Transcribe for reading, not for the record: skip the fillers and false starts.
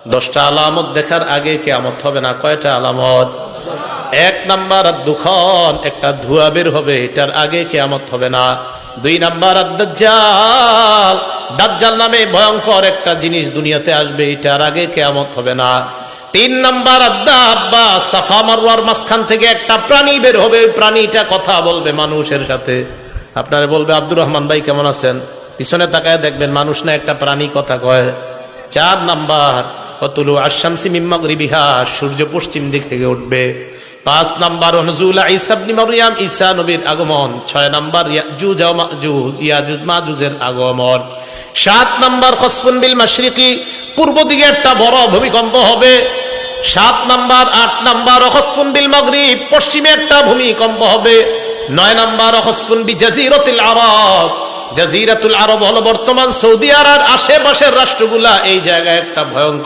10টা আলামত দেখার আগে কিয়ামত হবে না। কয়টা আলামত? 1 নাম্বার দুখন, একটা ধোঁয়া বের হবে, এটার আগে কিয়ামত হবে না। 2 নাম্বার দাজ্জাল, দাজ্জাল নামে ভয়ঙ্কর একটা জিনিস দুনিয়াতে আসবে, এটার আগে কিয়ামত হবে না। 3 নাম্বার দাব্বা, সাফা মারওয়ার মাঝখান থেকে একটা প্রাণী বের হবে, ওই প্রাণীটা কথা বলবে মানুষের সাথে। আপনারা বলবে, আব্দুর রহমান ভাই কেমন আছেন? পিছনে তাকায় দেখবেন মানুষ না একটা প্রাণী কথা কয়। 4 নাম্বার ওয়াতুলু আশ-শামসি মিন মাগরিবিহা, সূর্য পশ্চিম দিক থেকে উঠবে। 5 নাম্বার নুজুল ঈসা ইবনে মারইয়াম, ঈসা নবীর আগমন। 6 নাম্বার ইয়াজুজ ওয়া মাজুজ, ইয়াজুজ মাজুজের আগমন। 7 নাম্বার খসফুন বিল মাশরিকি, পূর্ব দিকে একটা বড় ভূমিকম্প হবে। 7 নাম্বার 8 নাম্বার খসফুন বিল মাগরিব, পশ্চিমে একটা ভূমিকম্প হবে। 9 নাম্বার খসফুন বিজাজিরাতিল আরব, জাজিরাতুল আরব হলো বর্তমান সৌদি আরব, আশেপাশের রাষ্ট্রগুলা, এই জায়গায় একটা ভয়ঙ্কর